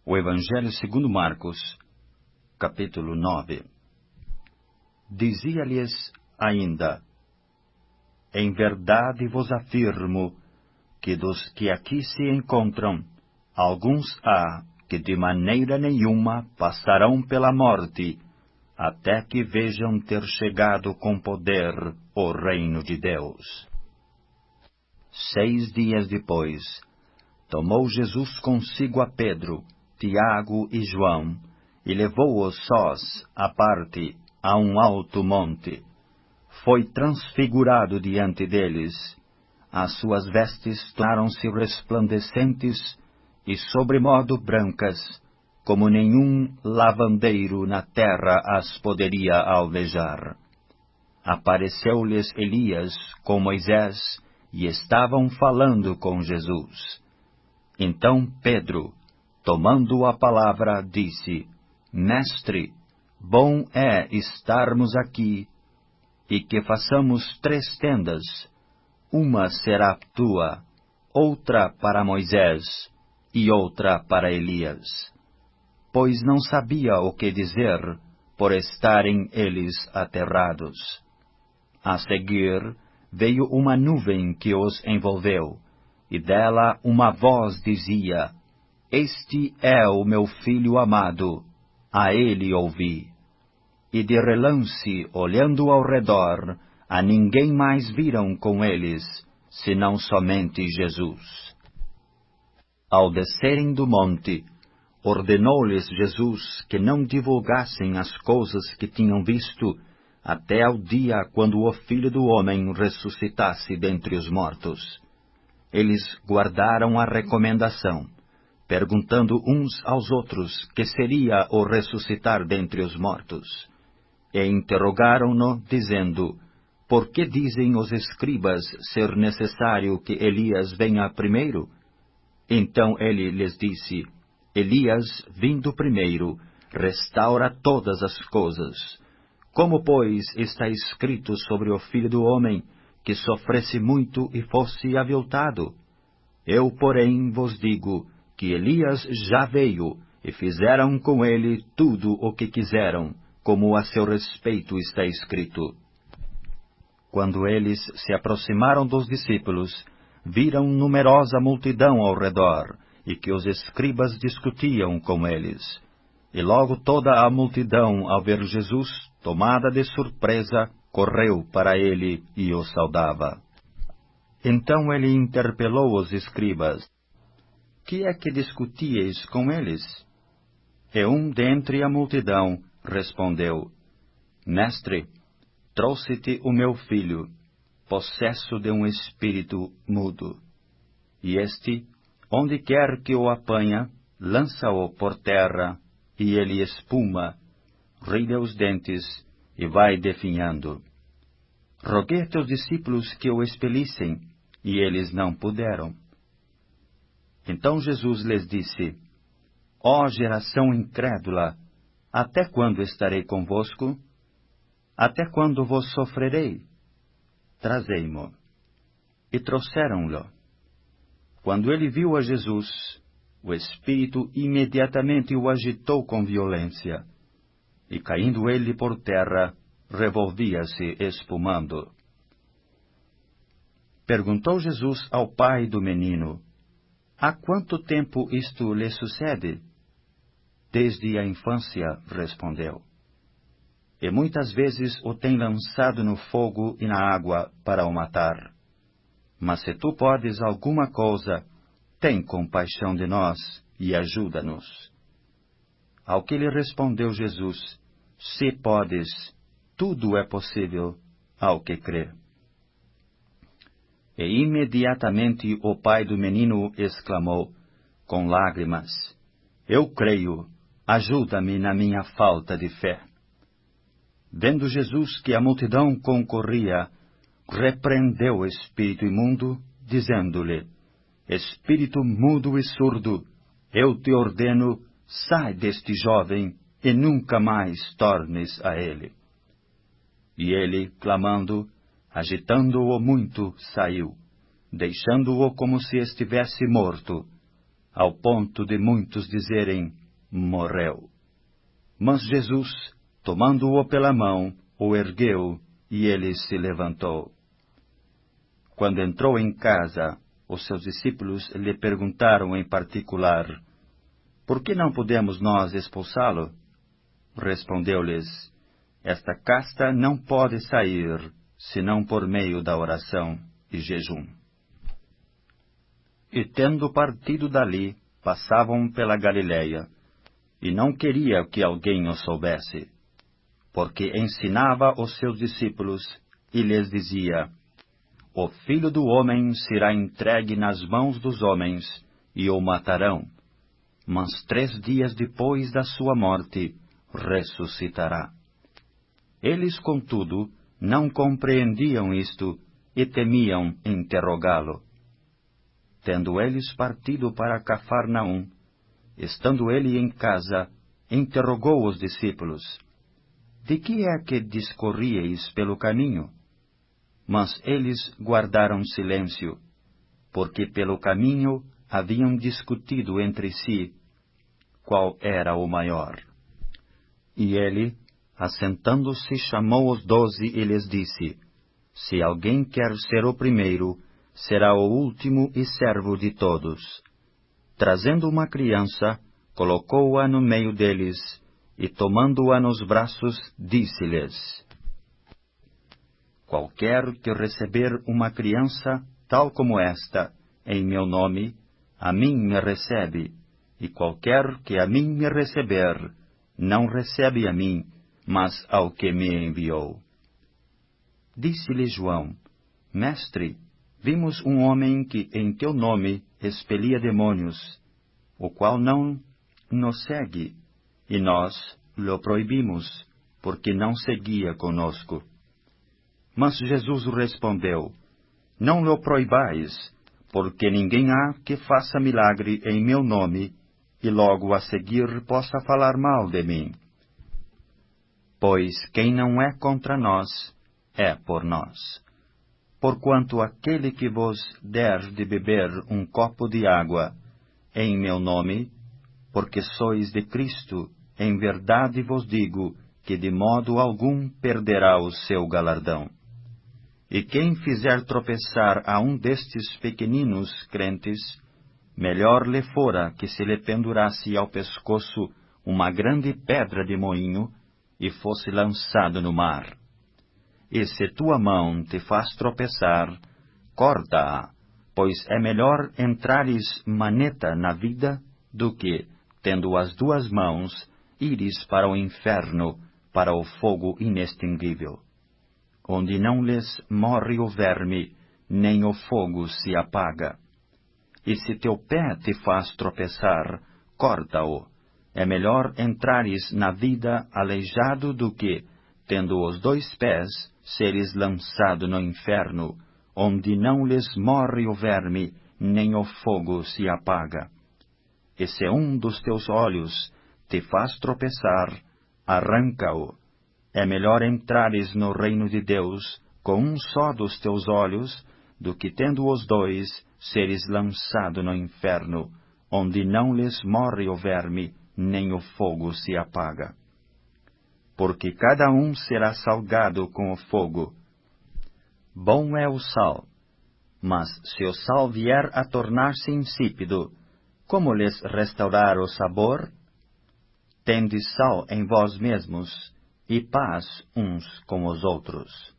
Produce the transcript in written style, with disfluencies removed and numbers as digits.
O Evangelho segundo Marcos, capítulo 9. Dizia-lhes ainda: Em verdade vos afirmo que dos que aqui se encontram, alguns há que de maneira nenhuma passarão pela morte, até que vejam ter chegado com poder o reino de Deus. 6 dias depois, tomou Jesus consigo a Pedro, Tiago e João, e levou-os sós, à parte, a um alto monte. Foi transfigurado diante deles. As suas vestes tornaram-se resplandecentes e sobremodo brancas, como nenhum lavandeiro na terra as poderia alvejar. Apareceu-lhes Elias com Moisés, e estavam falando com Jesus. Então Pedro, tomando a palavra, disse: Mestre, bom é estarmos aqui, e que façamos 3 tendas. Uma será tua, outra para Moisés, e outra para Elias. Pois não sabia o que dizer, por estarem eles aterrados. A seguir, veio uma nuvem que os envolveu, e dela uma voz dizia: Este é o meu filho amado, a ele ouvi. E de relance, olhando ao redor, a ninguém mais viram com eles, senão somente Jesus. Ao descerem do monte, ordenou-lhes Jesus que não divulgassem as coisas que tinham visto, até ao dia quando o Filho do Homem ressuscitasse dentre os mortos. Eles guardaram a recomendação, perguntando uns aos outros que seria o ressuscitar dentre os mortos. E interrogaram-no, dizendo: Por que dizem os escribas ser necessário que Elias venha primeiro? Então ele lhes disse: Elias, vindo primeiro, restaura todas as coisas. Como, pois, está escrito sobre o Filho do Homem, que sofresse muito e fosse aviltado? Eu, porém, vos digo que Elias já veio, e fizeram com ele tudo o que quiseram, como a seu respeito está escrito. Quando eles se aproximaram dos discípulos, viram numerosa multidão ao redor, e que os escribas discutiam com eles. E logo toda a multidão, ao ver Jesus, tomada de surpresa, correu para ele e o saudava. Então ele interpelou os escribas: Que é que discutíeis com eles? E um dentre a multidão respondeu: Mestre, trouxe-te o meu filho, possesso de um espírito mudo. E este, onde quer que o apanha, lança-o por terra, e ele espuma, ri os dentes, e vai definhando. Roguei a teus discípulos que o expelissem, e eles não puderam. Então Jesus lhes disse: Ó geração incrédula, até quando estarei convosco? Até quando vos sofrerei? Trazei-mo. E trouxeram-lo. Quando ele viu a Jesus, o Espírito imediatamente o agitou com violência, e caindo ele por terra, revolvia-se espumando. Perguntou Jesus ao pai do menino: Há quanto tempo isto lhe sucede? Desde a infância, respondeu. E muitas vezes o tem lançado no fogo e na água para o matar. Mas se tu podes alguma coisa, tem compaixão de nós e ajuda-nos. Ao que lhe respondeu Jesus: Se podes, tudo é possível ao que crê. E imediatamente o pai do menino exclamou, com lágrimas: Eu creio, ajuda-me na minha falta de fé. Vendo Jesus que a multidão concorria, repreendeu o espírito imundo, dizendo-lhe: Espírito mudo e surdo, eu te ordeno, sai deste jovem e nunca mais tornes a ele. E ele, clamando, agitando-o muito, saiu, deixando-o como se estivesse morto. ao ponto de muitos dizerem: morreu. Mas Jesus, tomando-o pela mão, o ergueu, e ele se levantou. Quando entrou em casa, os seus discípulos lhe perguntaram em particular: por que não podemos nós expulsá-lo? Respondeu-lhes: esta casta não pode sair, senão por meio da oração e jejum. E tendo partido dali, passavam pela Galileia, e não queria que alguém o soubesse, porque ensinava os seus discípulos, e lhes dizia: o Filho do Homem será entregue nas mãos dos homens, e o matarão, mas 3 dias depois da sua morte, ressuscitará. Eles, contudo, não compreendiam isto, e temiam interrogá-lo. Tendo eles partido para Cafarnaum, estando ele em casa, interrogou os discípulos: de que é que discorríeis pelo caminho? Mas eles guardaram silêncio, porque pelo caminho haviam discutido entre si qual era o maior. E ele, assentando-se, chamou os 12 e lhes disse: se alguém quer ser o primeiro, será o último e servo de todos. Trazendo uma criança, colocou-a no meio deles, e tomando-a nos braços, disse-lhes: qualquer que receber uma criança tal como esta, em meu nome, a mim me recebe, e qualquer que a mim me receber, não recebe a mim, mas ao que me enviou. Disse-lhe João: mestre, vimos um homem que em teu nome expelia demônios, o qual não nos segue, e nós lhe proibimos, porque não seguia conosco. Mas Jesus respondeu: não lhe proibais, porque ninguém há que faça milagre em meu nome, e logo a seguir possa falar mal de mim. Pois quem não é contra nós, é por nós. Porquanto aquele que vos der de beber um copo de água, em meu nome, porque sois de Cristo, em verdade vos digo, que de modo algum perderá o seu galardão. E quem fizer tropeçar a um destes pequeninos crentes, melhor lhe fora que se lhe pendurasse ao pescoço uma grande pedra de moinho e fosse lançado no mar. E se tua mão te faz tropeçar, corta-a, pois é melhor entrares maneta na vida do que, tendo as 2 mãos, ires para o inferno, para o fogo inextinguível, onde não lhes morre o verme, nem o fogo se apaga. E se teu pé te faz tropeçar, corta-o. É melhor entrares na vida aleijado do que, tendo os 2 pés, seres lançado no inferno, onde não lhes morre o verme, nem o fogo se apaga. E se um dos teus olhos te faz tropeçar, arranca-o. É melhor entrares no reino de Deus com um só dos teus olhos, do que tendo os 2, seres lançado no inferno, onde não lhes morre o verme, nem o fogo se apaga. Porque cada um será salgado com o fogo. Bom é o sal, mas se o sal vier a tornar-se insípido, como lhes restaurar o sabor? Tendes sal em vós mesmos, e paz uns com os outros.